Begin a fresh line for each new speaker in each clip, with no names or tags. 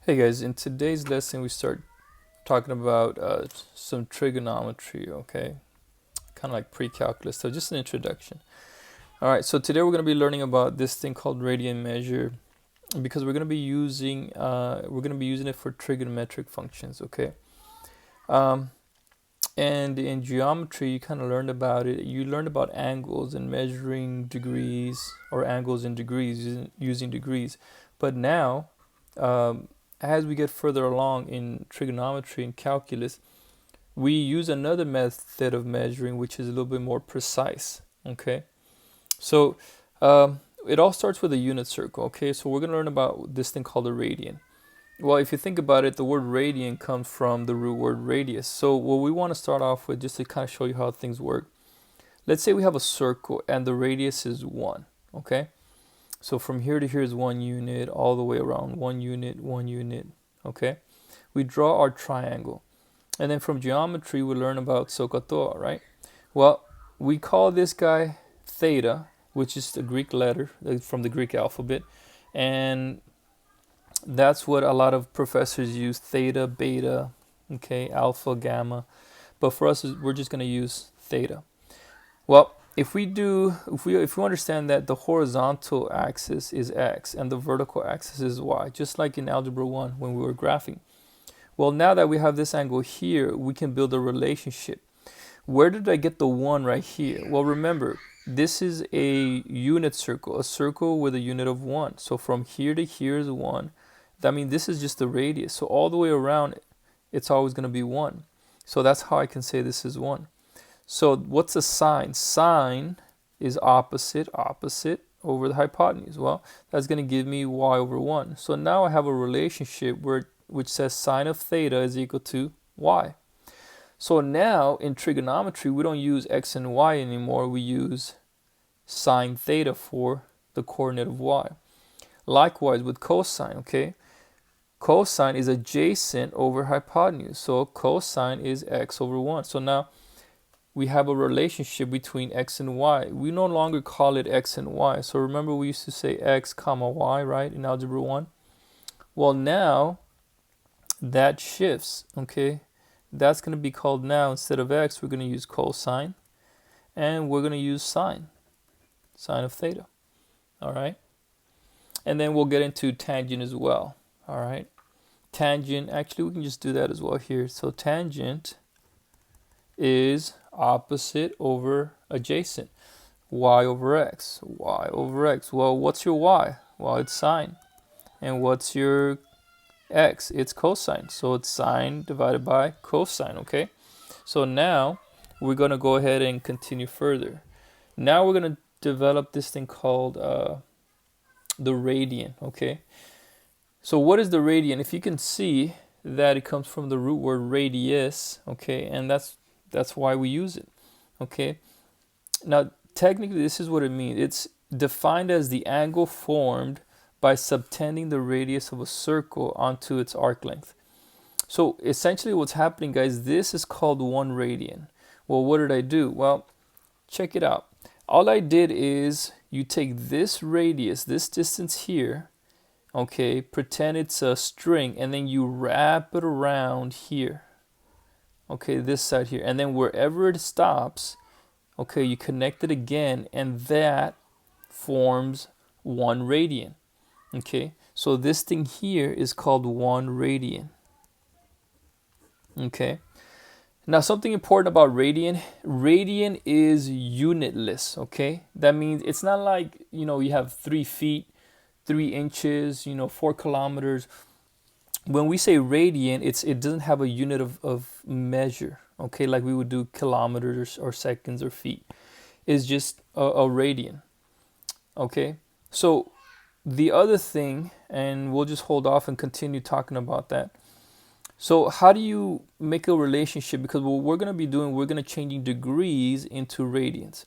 Hey guys, in today's lesson we start talking about some trigonometry, okay? Kind of like pre-calculus, so just an introduction. All right, so today we're going to be learning about this thing called radian measure because we're going to be using it for trigonometric functions, okay? Um, and in geometry, you kind of learned about it. You learned about angles and measuring degrees or angles in degrees using degrees. But now, as we get further along in trigonometry and calculus, we use another method of measuring, which is a little bit more precise. Okay, so it all starts with a unit circle. Okay, so we're going to learn about this thing called a radian. Well, if you think about it, the word radian comes from the root word radius. So what we want to start off with, just to kind of show you how things work, let's say we have a circle and the radius is 1. Okay, so from here to here is 1 unit, all the way around 1 unit, 1 unit. Okay, we draw our triangle. And then from geometry, we learn about SOHCAHTOA, right? Well, we call this guy theta, which is the Greek letter from the Greek alphabet. And that's what a lot of professors use, theta, beta, okay, alpha, gamma. But for us, we're just going to use theta. Well, if we understand that the horizontal axis is x and the vertical axis is y, just like in Algebra 1 when we were graphing. Well, now that we have this angle here, we can build a relationship. Where did I get the 1 right here? Well, remember, this is a unit circle, a circle with a unit of 1. So from here to here is 1. That means this is just the radius. So all the way around, it's always going to be 1. So that's how I can say this is 1. So what's a sine? Sine is opposite over the hypotenuse. Well, that's going to give me y over 1. So now I have a relationship which says sine of theta is equal to y. So now in trigonometry, we don't use x and y anymore. We use sine theta for the coordinate of y. Likewise with cosine, okay? Cosine is adjacent over hypotenuse. So cosine is x over 1. So now we have a relationship between x and y. We no longer call it x and y. So remember we used to say x comma y, right, in Algebra 1? Well, now that shifts, okay? That's going to be called, now instead of x, we're going to use cosine. And we're going to use sine of theta, all right? And then we'll get into tangent as well, all right? Tangent, actually we can just do that as well here. So tangent is opposite over adjacent. Y over x. Y over x. Well, what's your y? Well, it's sine. And what's your x? It's cosine. So it's sine divided by cosine, okay? So now we're going to go ahead and continue further. Now we're going to develop this thing called the radian, okay? So what is the radian? If you can see that it comes from the root word radius, okay? And that's why we use it, okay? Now, technically, this is what it means. It's defined as the angle formed by subtending the radius of a circle onto its arc length. So essentially what's happening, guys, this is called 1 radian. Well, what did I do? Well, check it out. All I did is you take this radius, this distance here, okay, pretend it's a string, and then you wrap it around here. Okay, this side here, and then wherever it stops, okay, you connect it again, and that forms 1 radian. Okay, so this thing here is called 1 radian. Okay, now something important about radian is unitless. Okay, that means it's not like, you have 3 feet, 3 inches, 4 kilometers. When we say radian, it doesn't have a unit of measure, okay, like we would do kilometers or seconds or feet. It's just a radian, okay? So the other thing, and we'll just hold off and continue talking about that. So how do you make a relationship? Because what we're going to be doing, we're going to changing degrees into radians.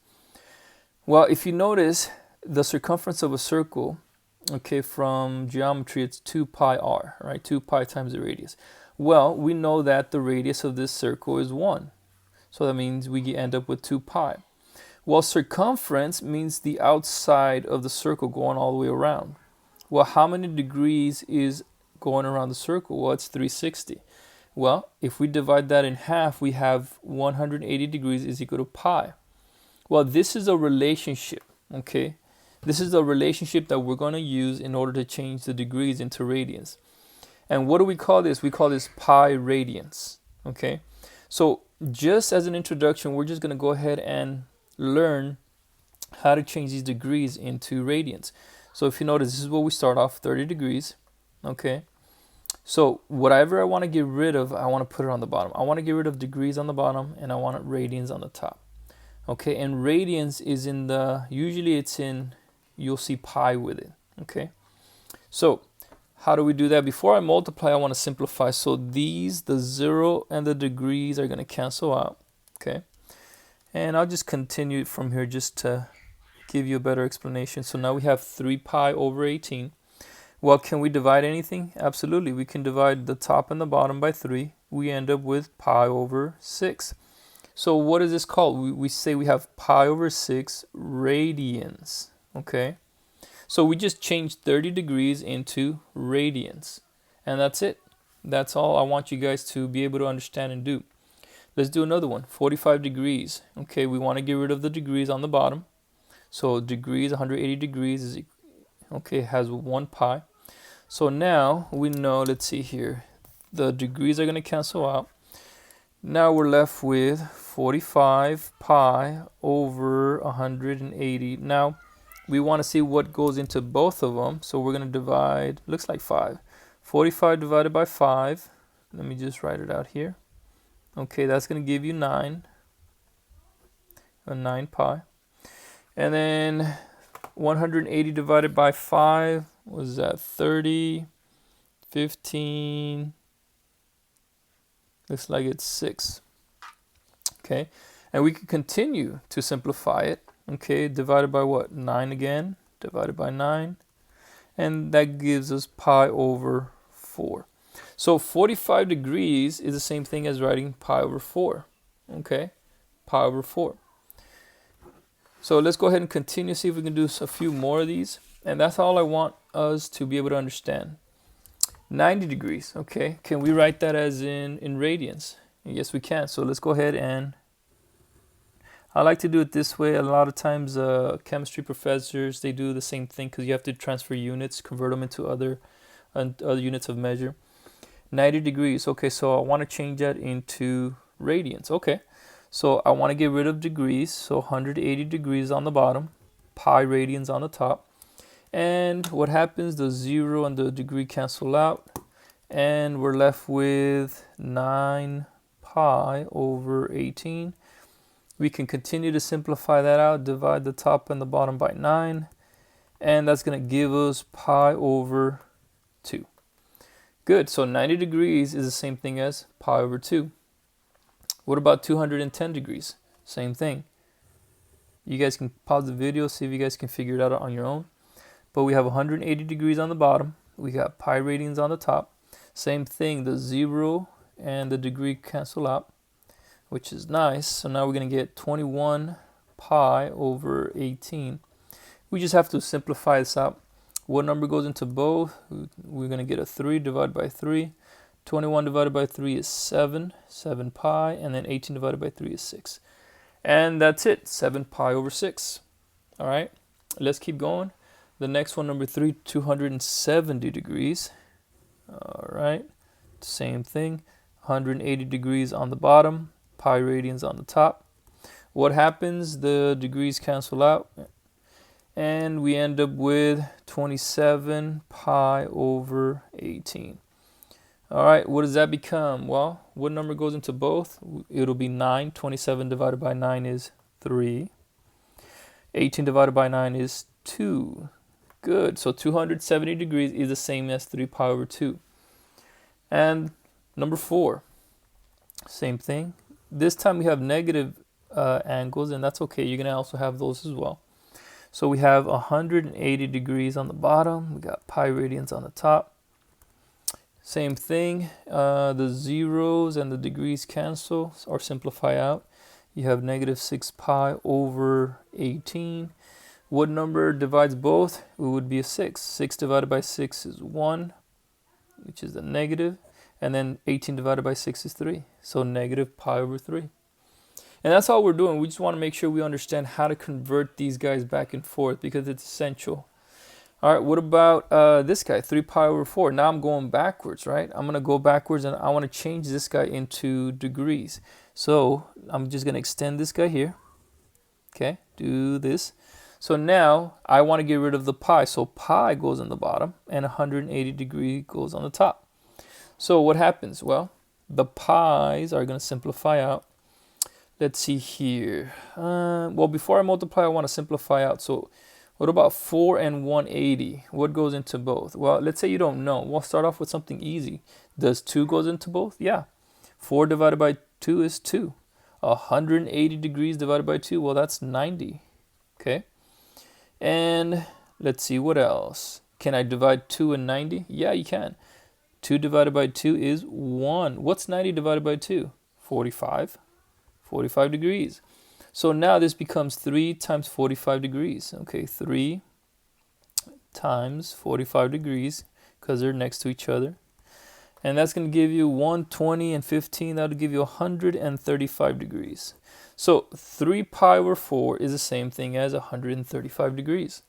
Well, if you notice, the circumference of a circle, okay, from geometry, it's 2 pi r, right? 2 pi times the radius. Well, we know that the radius of this circle is 1. So that means we end up with 2 pi. Well, circumference means the outside of the circle going all the way around. Well, how many degrees is going around the circle? Well, it's 360. Well, if we divide that in half, we have 180 degrees is equal to pi. Well, this is a relationship, okay? This is a relationship that we're going to use in order to change the degrees into radians. And what do we call this? We call this pi radians, okay? So just as an introduction, we're just going to go ahead and learn how to change these degrees into radians. So if you notice, this is what we start off, 30 degrees, okay? So whatever I want to get rid of, I want to put it on the bottom. I want to get rid of degrees on the bottom, and I want radians on the top. Okay, and radians is in the, usually it's in, you'll see pi with it, okay? So how do we do that? Before I multiply, I want to simplify. So these, the 0 and the degrees are going to cancel out, okay? And I'll just continue from here just to give you a better explanation. So now we have 3 pi over 18. Well, can we divide anything? Absolutely. We can divide the top and the bottom by 3. We end up with pi over 6. So what is this called? We say we have pi over 6 radians, okay? So we just changed 30 degrees into radians, and that's it. That's all I want you guys to be able to understand and do. Let's do another one, 45 degrees. Okay, we want to get rid of the degrees on the bottom. So degrees, 180 degrees is, okay, has 1 pi. So now we know, let's see here, the degrees are going to cancel out. Now we're left with 45 pi over 180. Now we want to see what goes into both of them. So we're going to divide, looks like 5. 45 divided by 5. Let me just write it out here. Okay, that's going to give you 9. 9 pi. And then 180 divided by 5, was that 30, 15, looks like it's 6. Okay, and we can continue to simplify it. Okay, divided by what? 9 again, divided by 9. And that gives us pi over 4. So 45 degrees is the same thing as writing pi over 4. Okay, pi over 4. So let's go ahead and continue, see if we can do a few more of these. And that's all I want us to be able to understand. 90 degrees, okay. Can we write that as in radians? Yes, we can. So let's go ahead and, I like to do it this way. A lot of times chemistry professors, they do the same thing because you have to transfer units, convert them into other units of measure. 90 degrees, okay, so I want to change that into radians, okay. So I want to get rid of degrees, so 180 degrees on the bottom, pi radians on the top. And what happens, the 0 and the degree cancel out, and we're left with 9 pi over 18. We can continue to simplify that out, divide the top and the bottom by 9, and that's going to give us pi over 2. Good, so 90 degrees is the same thing as pi over 2. What about 210 degrees? Same thing. You guys can pause the video, see if you guys can figure it out on your own. But we have 180 degrees on the bottom. We got pi radians on the top. Same thing, the 0 and the degree cancel out, which is nice. So now we're going to get 21 pi over 18. We just have to simplify this out. What number goes into both? We're going to get a 3 divided by 3. 21 divided by 3 is 7. 7 pi. And then 18 divided by 3 is 6. And that's it. 7 pi over 6. All right. Let's keep going. The next one, number 3, 270 degrees. All right. Same thing. 180 degrees on the bottom. Pi radians on the top. What happens? The degrees cancel out. And we end up with 27 pi over 18. All right, what does that become? Well, what number goes into both? It'll be 9. 27 divided by 9 is 3. 18 divided by 9 is 2. Good, so 270 degrees is the same as 3 pi over 2. And number 4, same thing. This time we have negative angles, and that's okay. You're going to also have those as well. So we have 180 degrees on the bottom. We got pi radians on the top. Same thing. The zeros and the degrees cancel or simplify out. You have negative 6 pi over 18. What number divides both? It would be a 6. 6 divided by 6 is 1. which is the negative. And then 18 divided by 6 is 3. So negative pi over 3. And that's all we're doing. We just want to make sure we understand how to convert these guys back and forth because it's essential. All right, what about this guy, 3 pi over 4? Now I'm going backwards, right? I'm going to go backwards, and I want to change this guy into degrees. So I'm just going to extend this guy here. Okay, do this. So now I want to get rid of the pi. So pi goes on the bottom, and 180 degree goes on the top. So what happens? Well, the pi's are going to simplify out. Let's see here. Well, before I multiply, I want to simplify out. So what about 4 and 180? What goes into both? Well, let's say you don't know. We'll start off with something easy. Does 2 goes into both? Yeah. 4 divided by 2 is 2. 180 degrees divided by 2, well, that's 90. Okay. And let's see, what else? Can I divide 2 and 90? Yeah, you can. 2 divided by 2 is 1. What's 90 divided by 2? 45. 45 degrees. So now this becomes 3 times 45 degrees. Okay, 3 times 45 degrees because they're next to each other. And that's going to give you 120 and 15. That'll give you 135 degrees. So 3 pi over 4 is the same thing as 135 degrees.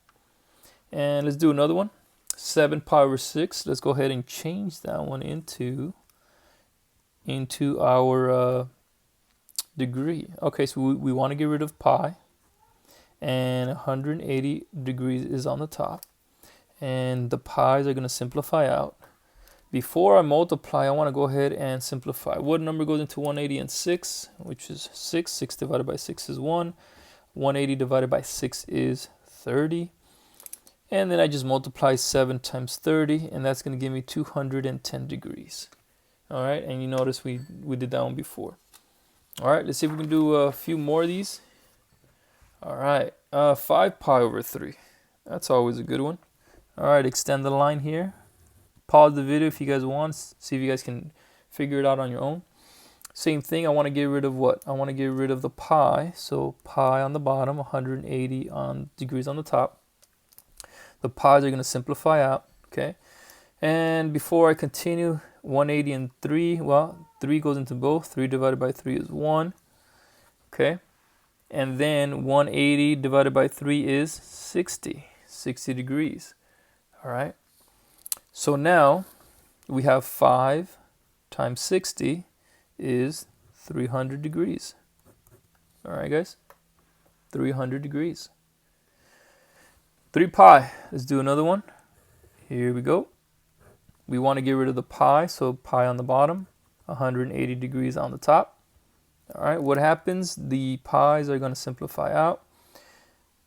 And let's do another one. 7 pi over 6. Let's go ahead and change that one into our degree. Okay, so we want to get rid of pi. And 180 degrees is on the top. And the pi's are going to simplify out. Before I multiply, I want to go ahead and simplify. What number goes into 180 and 6, which is 6. 6 divided by 6 is 1. 180 divided by 6 is 30. And then I just multiply 7 times 30, and that's going to give me 210 degrees. All right, and you notice we did that one before. All right, let's see if we can do a few more of these. All right, 5 pi over 3. That's always a good one. All right, extend the line here. Pause the video if you guys want. See if you guys can figure it out on your own. Same thing, I want to get rid of what? I want to get rid of the pi. So pi on the bottom, 180 degrees on the top. The pi's are going to simplify out, okay? And before I continue, 180 and 3, well, 3 goes into both. 3 divided by 3 is 1, okay? And then 180 divided by 3 is 60 degrees, all right? So now we have 5 times 60 is 300 degrees. All right, guys, 300 degrees. 3 pi, let's do another one. Here we go. We want to get rid of the pi, so pi on the bottom, 180 degrees on the top. All right, what happens? The pi's are going to simplify out.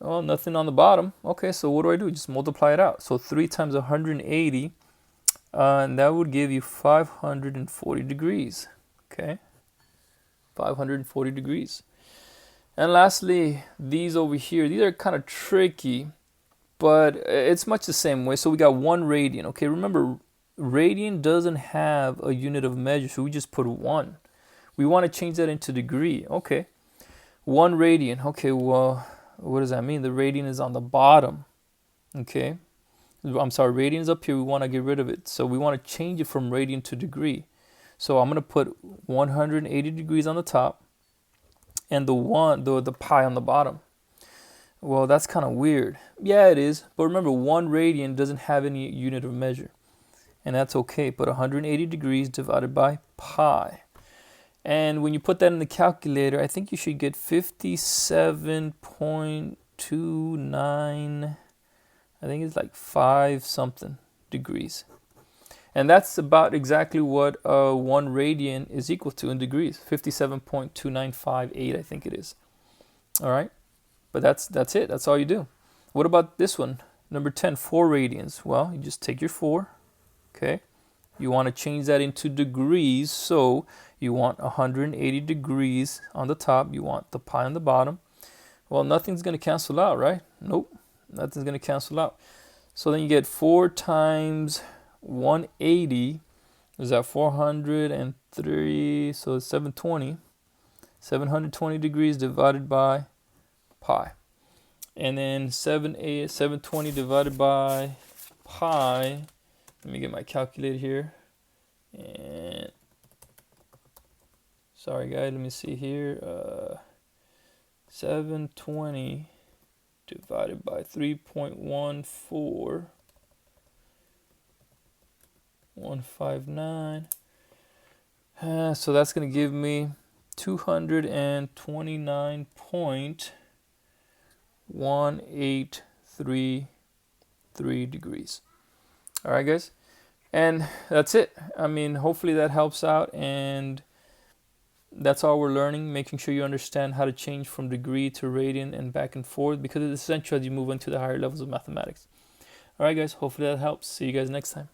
Oh, nothing on the bottom. Okay, so what do? Just multiply it out. So 3 times 180, and that would give you 540 degrees. Okay, 540 degrees. And lastly, these over here, these are kind of tricky, but it's much the same way. So we got 1 radian. Okay, remember, radian doesn't have a unit of measure, so we just put 1. We want to change that into degree. Okay, 1 radian. Okay, well, what does that mean? The radian is on the bottom. Okay, I'm sorry, radian is up here. We want to get rid of it. So we want to change it from radian to degree. So I'm going to put 180 degrees on the top and the pi on the bottom. Well, that's kind of weird. Yeah, it is. But remember, 1 radian doesn't have any unit of measure. And that's okay. But 180 degrees divided by pi. And when you put that in the calculator, I think you should get 57.29. I think it's like 5 something degrees. And that's about exactly what 1 radian is equal to in degrees. 57.2958, I think it is. All right. But that's it. That's all you do. What about this one? Number 10, 4 radians. Well, you just take your 4. Okay. You want to change that into degrees. So you want 180 degrees on the top. You want the pi on the bottom. Well, nothing's going to cancel out, right? Nope. Nothing's going to cancel out. So then you get 4 times 180. Is that 403? So it's 720. 720 degrees divided by pi. And then 720 divided by pi Let me get my calculator here. And sorry guys, let me see here. 720 divided by 3.14, 159. So that's going to give me 229.1833 degrees. All right, guys. And that's it. I mean, hopefully that helps out. And that's all we're learning, making sure you understand how to change from degree to radian and back and forth, because it's essential as you move into the higher levels of mathematics. All right, guys. Hopefully that helps. See you guys next time.